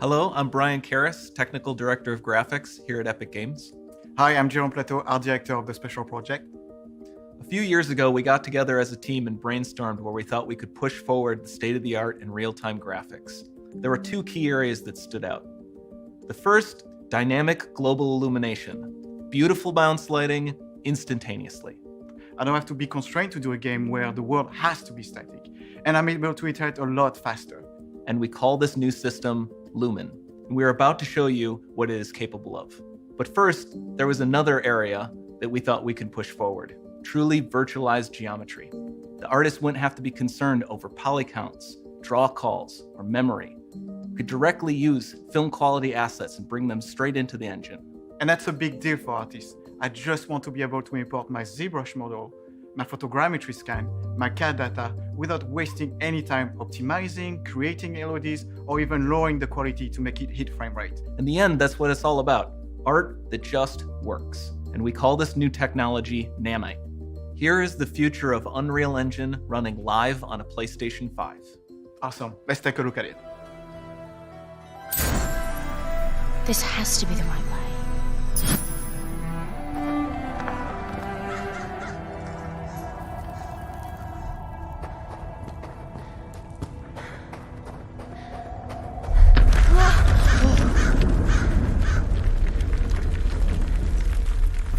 Hello, I'm Brian Karras, Technical Director of Graphics here at Epic Games. Hi, I'm Jerome Plateau, Art Director of the Special Project. A few years ago, we got together as a team and brainstormed where we thought we could push forward the state-of-the-art in real-time graphics. There were two key areas that stood out. The first, dynamic global illumination. Beautiful bounce lighting, instantaneously. I don't have to be constrained to do a game where the world has to be static, and I'm able to iterate a lot faster. And we call this new system Lumen. And we're about to show you what it is capable of. But first, there was another area that we thought we could push forward. Truly virtualized geometry. The artist wouldn't have to be concerned over poly counts, draw calls, or memory. We could directly use film quality assets and bring them straight into the engine. And that's a big deal for artists. I just want to be able to import my ZBrush model, my photogrammetry scan, my CAD data without wasting any time optimizing, creating LODs, or even lowering the quality to make it hit frame rate. In the end, that's what it's all about. Art that just works. And we call this new technology Nanite. Here is the future of Unreal Engine running live on a PlayStation 5. Awesome, let's take a look at it. This has to be the right way.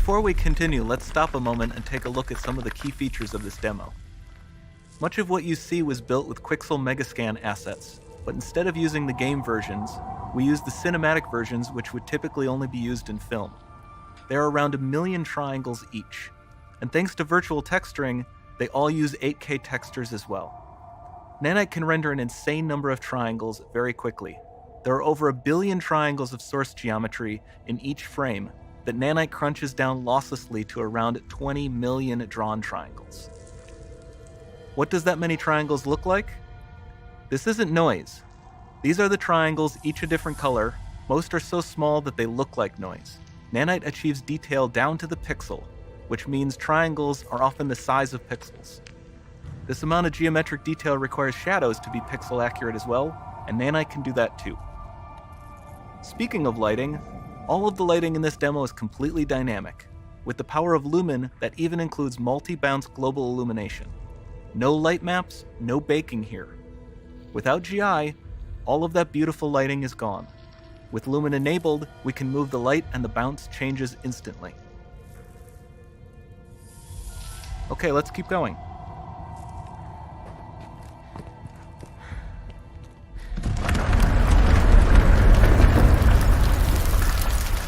Before we continue, let's stop a moment and take a look at some of the key features of this demo. Much of what you see was built with Quixel Megascan assets, but instead of using the game versions, we used the cinematic versions, which would typically only be used in film. There are around 1 million triangles each, and thanks to virtual texturing, they all use 8K textures as well. Nanite can render an insane number of triangles very quickly. There are over 1 billion triangles of source geometry in each frame that Nanite crunches down losslessly to around 20 million drawn triangles. What does that many triangles look like? This isn't noise. These are the triangles, each a different color. Most are so small that they look like noise. Nanite achieves detail down to the pixel, which means triangles are often the size of pixels. This amount of geometric detail requires shadows to be pixel accurate as well, and Nanite can do that too. Speaking of lighting, all of the lighting in this demo is completely dynamic, with the power of Lumen that even includes multi-bounce global illumination. No light maps, no baking here. Without GI, all of that beautiful lighting is gone. With Lumen enabled, we can move the light and the bounce changes instantly. Okay, let's keep going.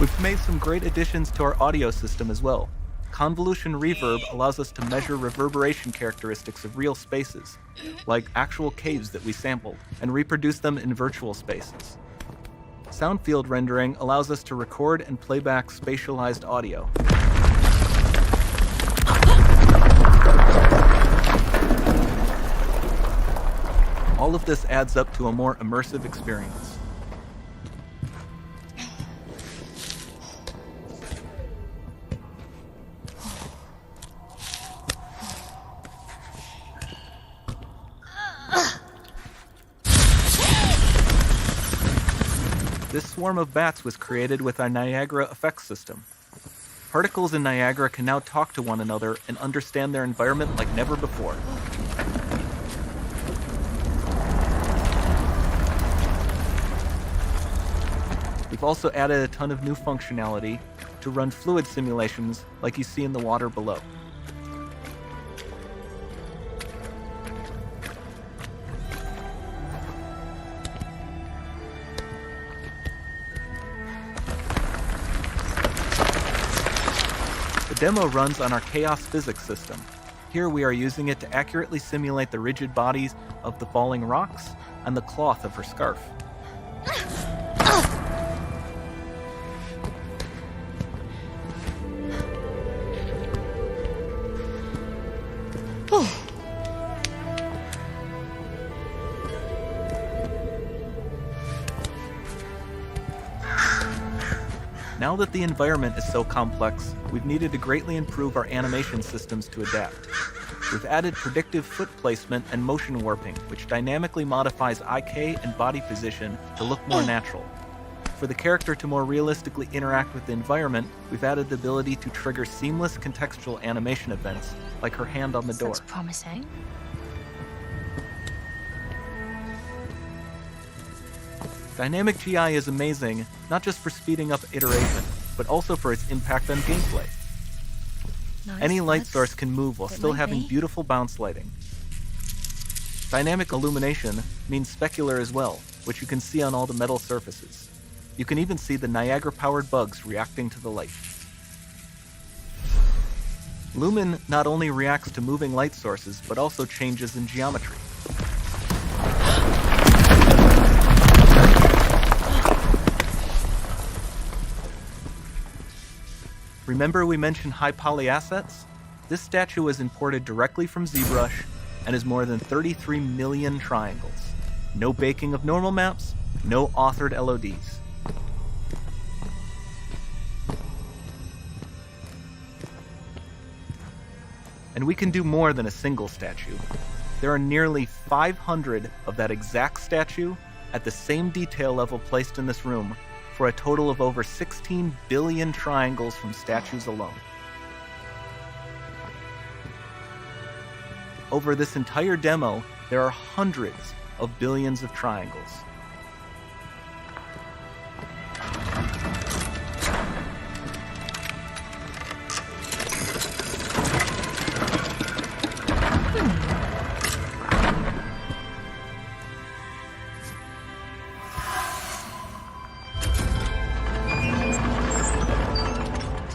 We've made some great additions to our audio system as well. Convolution reverb allows us to measure reverberation characteristics of real spaces, like actual caves that we sampled, and reproduce them in virtual spaces. Sound field rendering allows us to record and playback spatialized audio. All of this adds up to a more immersive experience. This swarm of bats was created with our Niagara effects system. Particles in Niagara can now talk to one another and understand their environment like never before. We've also added a ton of new functionality to run fluid simulations like you see in the water below. The demo runs on our chaos physics system. Here we are using it to accurately simulate the rigid bodies of the falling rocks and the cloth of her scarf. Now that the environment is so complex, we've needed to greatly improve our animation systems to adapt. We've added predictive foot placement and motion warping, which dynamically modifies IK and body position to look more natural. For the character to more realistically interact with the environment, we've added the ability to trigger seamless contextual animation events, like her hand on the door. Looks promising. Dynamic GI is amazing, not just for speeding up iteration, but also for its impact on gameplay. Nice. Any light source can move while It still might having be. beautiful bounce lighting. Dynamic illumination means specular as well, which you can see on all the metal surfaces. You can even see the Niagara-powered bugs reacting to the light. Lumen not only reacts to moving light sources, but also changes in geometry. Remember we mentioned high poly assets? This statue was imported directly from ZBrush and is more than 33 million triangles. No baking of normal maps, no authored LODs. And we can do more than a single statue. There are nearly 500 of that exact statue at the same detail level placed in this room, for a total of over 16 billion triangles from statues alone. Over this entire demo, there are hundreds of billions of triangles.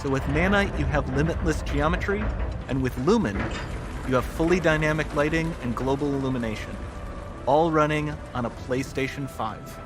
So with Nanite, you have limitless geometry, and with Lumen, you have fully dynamic lighting and global illumination, all running on a PlayStation 5.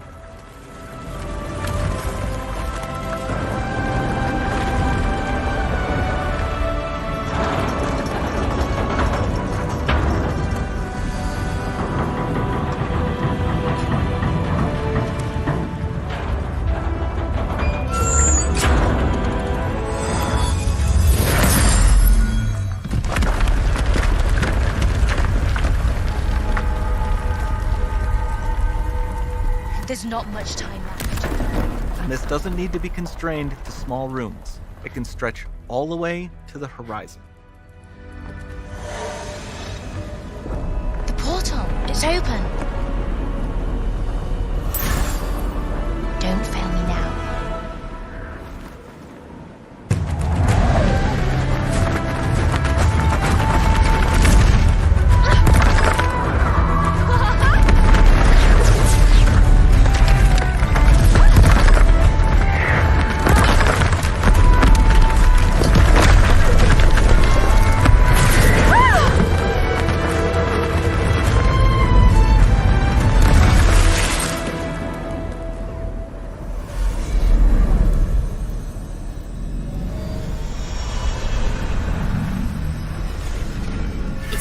There's not much time left. And this doesn't need to be constrained to small rooms. It can stretch all the way to the horizon. The portal, it's open. Don't fail me now.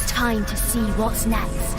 Time to see what's next.